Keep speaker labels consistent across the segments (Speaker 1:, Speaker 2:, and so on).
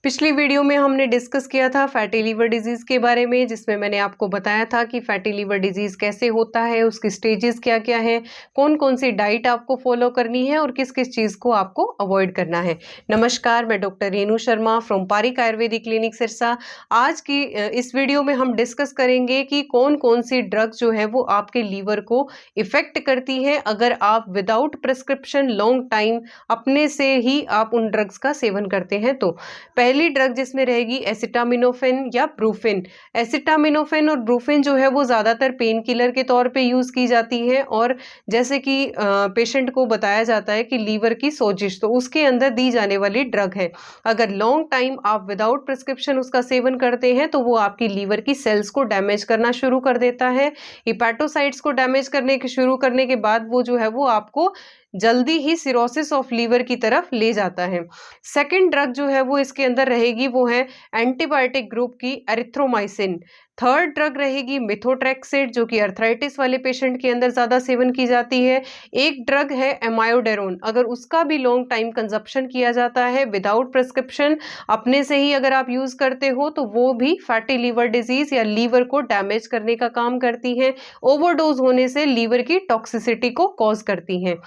Speaker 1: पिछली वीडियो में हमने डिस्कस किया था फैटी लीवर डिजीज़ के बारे में, जिसमें मैंने आपको बताया था कि फैटी लीवर डिजीज़ कैसे होता है, उसकी स्टेजेस क्या-क्या हैं, कौन-कौन सी डाइट आपको फॉलो करनी है और किस-किस चीज़ को आपको अवॉइड करना है। नमस्कार, मैं doctor Renu Sharma from Pareek Ayurvedic clinic Sirsa. आज की इस वीडियो में हम डिस्कस करेंगे कि कौन-कौन सी ड्रग जो है वो आपके लीवर को इफ़ेक्ट करती है अगर आप विदाउट प्रिस्क्रिप्शन लॉन्ग टाइम अपने से ही आप उन ड्रग्स का सेवन करते हैं तो। पहली ड्रग जिसमें रहेगी एसिटामिनोफेन या ब्रूफेन। एसिटामिनोफेन और ब्रूफेन जो है वो ज़्यादातर पेन किलर के तौर पे यूज़ की जाती है और जैसे कि पेशेंट को बताया जाता है कि लीवर की सोजिश, तो उसके अंदर दी जाने वाली ड्रग है। अगर लॉन्ग टाइम आप विदाउट प्रिस्क्रिप्शन उसका सेवन करते हैं तो वो आपकी लीवर की सेल्स को डैमेज करना शुरू कर देता है। हिपैटोसाइट्स को डैमेज शुरू करने के बाद वो जो है वो आपको जल्दी ही सिरोसिस ऑफ लीवर की तरफ ले जाता है। सेकंड ड्रग जो है वो इसके अंदर रहेगी वो है एंटीबायोटिक ग्रुप की एरिथ्रोमाइसिन। थर्ड ड्रग रहेगी मेथोट्रेक्सेट जो कि अर्थराइटिस वाले पेशेंट के अंदर ज़्यादा सेवन की जाती है। एक ड्रग है एमायोडेरोन, अगर उसका भी लॉन्ग टाइम कंजप्शन किया जाता है विदाउट प्रिस्क्रिप्शन अपने से ही अगर आप यूज़ करते हो तो वो भी फैटी लीवर डिजीज़ या लीवर को डैमेज करने का काम करती है। ओवरडोज होने से लीवर की टॉक्सिसिटी को कॉज करती हैं।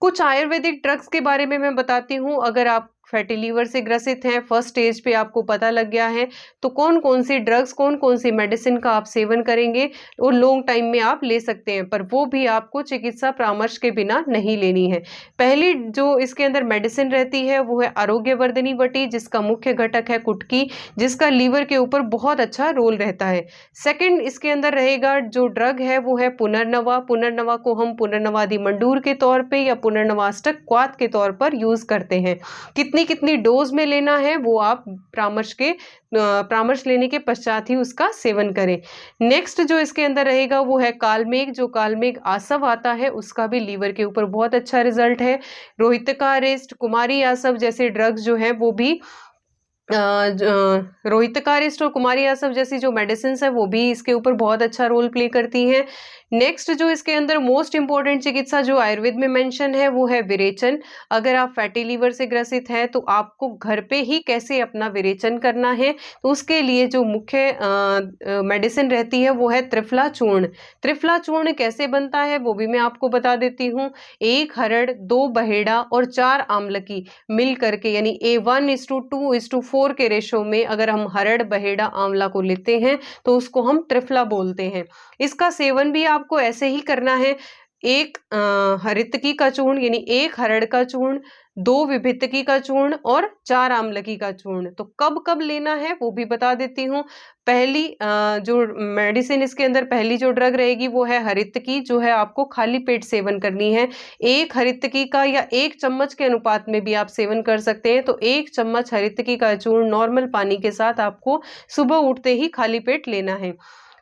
Speaker 1: कुछ आयुर्वेदिक ड्रग्स के बारे में मैं बताती हूँ। अगर आप फैटी लीवर से ग्रसित हैं, फर्स्ट स्टेज पे आपको पता लग गया है, तो कौन-कौन सी ड्रग्स, कौन-कौन सी मेडिसिन का आप सेवन करेंगे और लॉन्ग टाइम में आप ले सकते हैं, पर वो भी आपको चिकित्सा परामर्श के बिना नहीं लेनी है। पहली जो इसके अंदर मेडिसिन रहती है वो है आरोग्यवर्धिनी वटी, जिसका मुख्य घटक है कुटकी, जिसका लीवर के ऊपर बहुत अच्छा रोल रहता है। सेकंड इसके अंदर रहेगा जो ड्रग है वो है पुनर्नवा। पुनर्नवा को हम पुनर्नवादि मंडूर के तौर पे या पुनर्नवाष्टक क्वाथ के तौर पर यूज करते हैं। कितनी डोज में लेना है वो आप परामर्श लेने के पश्चात ही उसका सेवन करें। नेक्स्ट जो इसके अंदर रहेगा वो है कालमेघ। जो कालमेघ आसव आता है उसका भी लीवर के ऊपर बहुत अच्छा रिजल्ट है। रोहितका रेस्ट, कुमारी आसव जैसे ड्रग्स जो है वो भी रोहितका रेस्ट और कुमारी आसव जैसी जो मेडिसिन है वो भी इसके ऊपर बहुत अच्छा रोल प्ले करती हैं। नेक्स्ट जो इसके अंदर मोस्ट इंपॉर्टेंट चिकित्सा जो आयुर्वेद में मेंशन है वो है विरेचन। अगर आप फैटी लीवर से ग्रसित हैं तो आपको घर पे ही कैसे अपना विरेचन करना है, तो उसके लिए जो मुख्य मेडिसिन रहती है वो है त्रिफला चूर्ण। त्रिफला चूर्ण कैसे बनता है वो भी मैं आपको बता देती हूँ। 1 हरड़, 2 बहेड़ा और 4 आमलकी मिल करके यानी A1:2:4 के रेशो में अगर हम हरड़, बहेड़ा, आंवला को लेते हैं तो उसको हम त्रिफला बोलते हैं। इसका सेवन भी आपको ऐसे ही करना है। 1 हरितकी का चूर्ण यानी 1 हरड़ का चूर्ण, 2 विभितकी का चूर्ण और 4 आमलकी का चूर्ण। तो कब-कब लेना है वो भी बता देती हूँ। पहली जो मेडिसिन इसके अंदर पहली जो ड्रग रहेगी वो है हरितकी, जो है आपको खाली पेट सेवन करनी है। 1 हरितकी का या 1 चम्मच के अनुपात में भी आप सेवन कर सकते हैं। तो 1 चम्मच हरितकी का चूर्ण नॉर्मल पानी के साथ आपको सुबह उठते ही खाली पेट लेना है।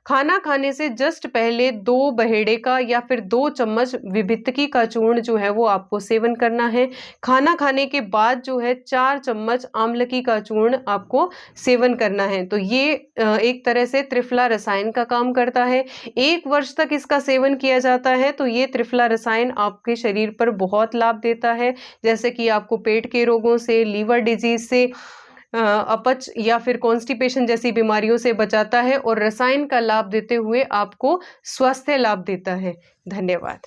Speaker 1: खाना खाने से जस्ट पहले 2 बहेड़े का या फिर 2 चम्मच विभितकी का चूर्ण जो है वो आपको सेवन करना है। खाना खाने के बाद जो है 4 चम्मच आमलकी का चूर्ण आपको सेवन करना है। तो ये एक तरह से त्रिफला रसायन का काम करता है। 1 वर्ष तक इसका सेवन किया जाता है तो ये त्रिफला रसायन आपके शरीर पर बहुत लाभ देता है, जैसे कि आपको पेट के रोगों से, लीवर डिजीज से, अपच या फिर कॉन्स्टिपेशन जैसी बीमारियों से बचाता है और रसायन का लाभ देते हुए आपको स्वास्थ्य लाभ देता है। धन्यवाद।